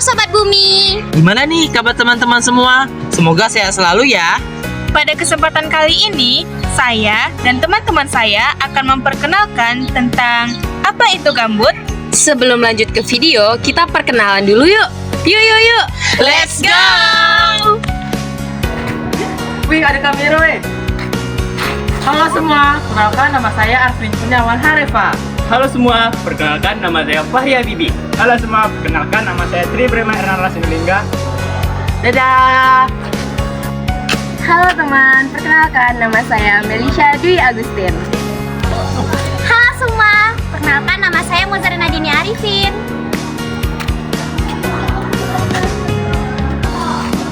Sobat Bumi, Gimana nih kabar teman-teman semua? Semoga sehat selalu ya. Pada kesempatan kali ini, saya dan teman-teman saya akan memperkenalkan tentang apa itu gambut. sebelum lanjut ke video, kita perkenalan dulu yuk. Yuk. Let's go! Wih, ada kamera weh. Halo semua, kenalkan nama saya Arvin Kurniawan Harefa. Halo semua, perkenalkan nama saya Fahya Bibi. Halo semua, perkenalkan nama saya Tri Brema Ernala Sinulinga. Dadah. Halo teman, perkenalkan nama saya Melisha Dwi Agustin. Halo semua, perkenalkan nama saya Muzarina Dini Arifin.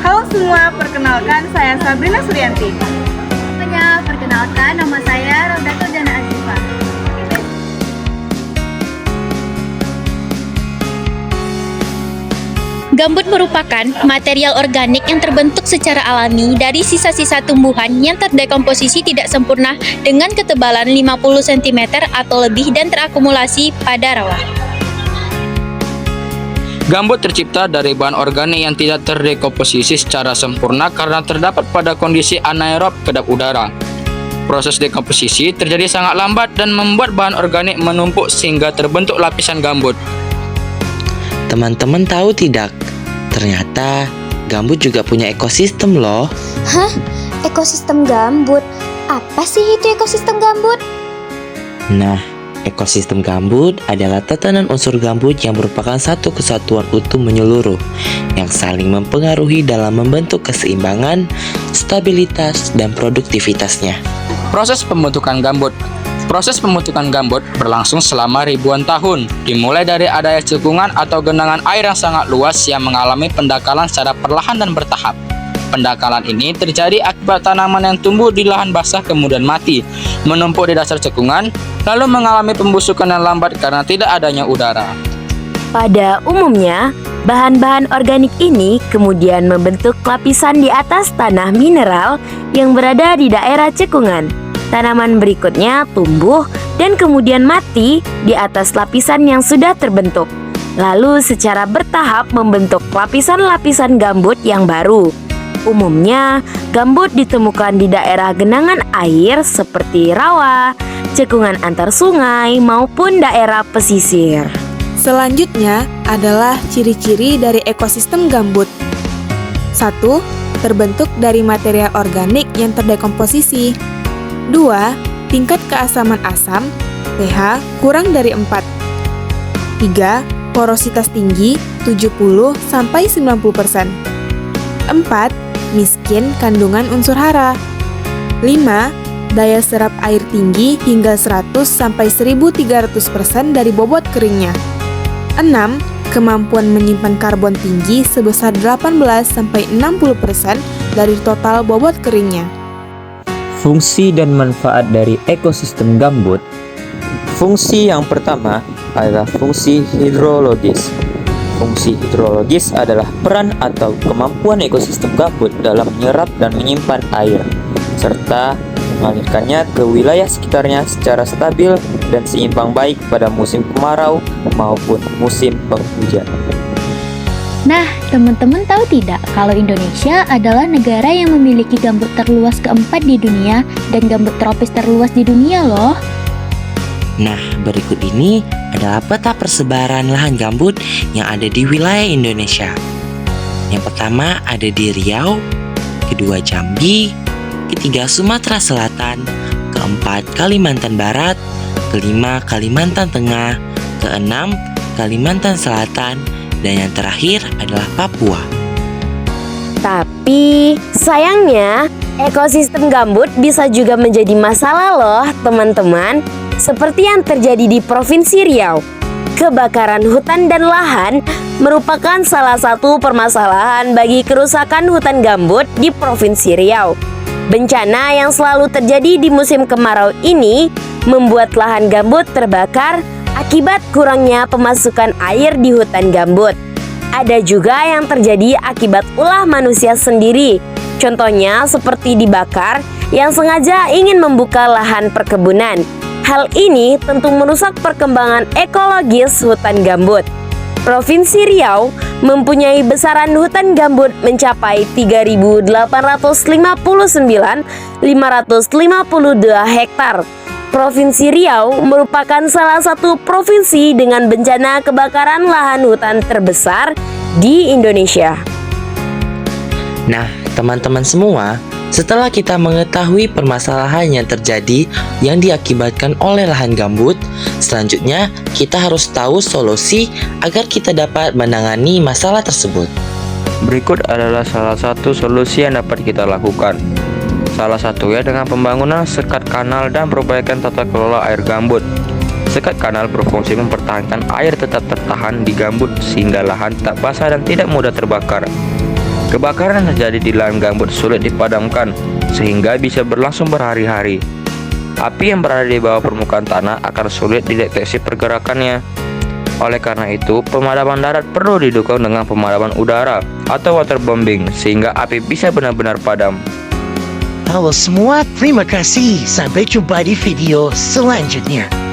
Halo semua, perkenalkan saya Sabrina Suryanti. Perkenalkan nama saya Rodatul Jana Azifah. Gambut merupakan material organik yang terbentuk secara alami dari sisa-sisa tumbuhan yang terdekomposisi tidak sempurna dengan ketebalan 50 cm atau lebih dan terakumulasi pada rawa. Gambut tercipta dari bahan organik yang tidak terdekomposisi secara sempurna karena terdapat pada kondisi anaerob kedap udara. Proses dekomposisi terjadi sangat lambat dan membuat bahan organik menumpuk sehingga terbentuk lapisan gambut. Teman-teman tahu tidak? Ternyata gambut juga punya ekosistem loh. Hah? Ekosistem gambut? Apa sih itu ekosistem gambut? Nah, ekosistem gambut adalah tatanan unsur gambut yang merupakan satu kesatuan utuh menyeluruh yang saling mempengaruhi dalam membentuk keseimbangan, stabilitas, dan produktivitasnya. Proses pembentukan gambut. Proses pembentukan gambut berlangsung selama ribuan tahun, dimulai dari adanya cekungan atau genangan air yang sangat luas yang mengalami pendangkalan secara perlahan dan bertahap. Pendangkalan ini terjadi akibat tanaman yang tumbuh di lahan basah kemudian mati, menumpuk di dasar cekungan, lalu mengalami pembusukan yang lambat karena tidak adanya udara. Pada umumnya, bahan-bahan organik ini kemudian membentuk lapisan di atas tanah mineral yang berada di daerah cekungan. Tanaman berikutnya tumbuh dan kemudian mati di atas lapisan yang sudah terbentuk. Lalu secara bertahap membentuk lapisan-lapisan gambut yang baru. Umumnya, gambut ditemukan di daerah genangan air seperti rawa, cekungan antar sungai, maupun daerah pesisir. Selanjutnya adalah ciri-ciri dari ekosistem gambut. 1. Terbentuk dari material organik yang terdekomposisi. 2. Tingkat keasaman asam, pH kurang dari 4. 3. Porositas tinggi 70-90%. 4. Miskin kandungan unsur hara. 5. Daya serap air tinggi hingga 100-1300% dari bobot keringnya. 6. Kemampuan menyimpan karbon tinggi sebesar 18-60% dari total bobot keringnya. Fungsi dan manfaat dari ekosistem gambut. Fungsi yang pertama adalah fungsi hidrologis. Fungsi hidrologis adalah peran atau kemampuan ekosistem gambut dalam menyerap dan menyimpan air, serta mengalirkannya ke wilayah sekitarnya secara stabil dan seimbang baik pada musim kemarau maupun musim penghujan. Nah, teman-teman tahu tidak kalau Indonesia adalah negara yang memiliki gambut terluas keempat di dunia dan gambut tropis terluas di dunia loh. Nah, berikut ini adalah peta persebaran lahan gambut yang ada di wilayah Indonesia. Yang pertama ada di Riau, kedua Jambi, ketiga Sumatera Selatan, keempat Kalimantan Barat, kelima Kalimantan Tengah, keenam Kalimantan Selatan, dan yang terakhir adalah Papua. Tapi sayangnya ekosistem gambut bisa juga menjadi masalah loh teman-teman, seperti yang terjadi di Provinsi Riau. Kebakaran hutan dan lahan merupakan salah satu permasalahan bagi kerusakan hutan gambut di Provinsi Riau. Bencana yang selalu terjadi di musim kemarau ini membuat lahan gambut terbakar akibat kurangnya pemasukan air di hutan gambut. Ada juga yang terjadi akibat ulah manusia sendiri. Contohnya seperti dibakar yang sengaja ingin membuka lahan perkebunan. Hal ini tentu merusak perkembangan ekologis hutan gambut. Provinsi Riau mempunyai besaran hutan gambut mencapai 3.859.552 hektar. Provinsi Riau merupakan salah satu provinsi dengan bencana kebakaran lahan hutan terbesar di Indonesia. Nah, teman-teman semua, setelah kita mengetahui permasalahan yang terjadi yang diakibatkan oleh lahan gambut, selanjutnya kita harus tahu solusi agar kita dapat menangani masalah tersebut. Berikut adalah salah satu solusi yang dapat kita lakukan. Salah satunya dengan pembangunan sekat kanal dan perbaikan tata kelola air gambut. Sekat kanal berfungsi mempertahankan air tetap tertahan di gambut sehingga lahan tak basah dan tidak mudah terbakar. Kebakaran yang terjadi di lahan gambut sulit dipadamkan sehingga bisa berlangsung berhari-hari. Api yang berada di bawah permukaan tanah akan sulit dideteksi pergerakannya. Oleh karena itu, pemadaman darat perlu didukung dengan pemadaman udara atau waterbombing sehingga api bisa benar-benar padam. Halo semua, terima kasih. Sampai jumpa di video selanjutnya.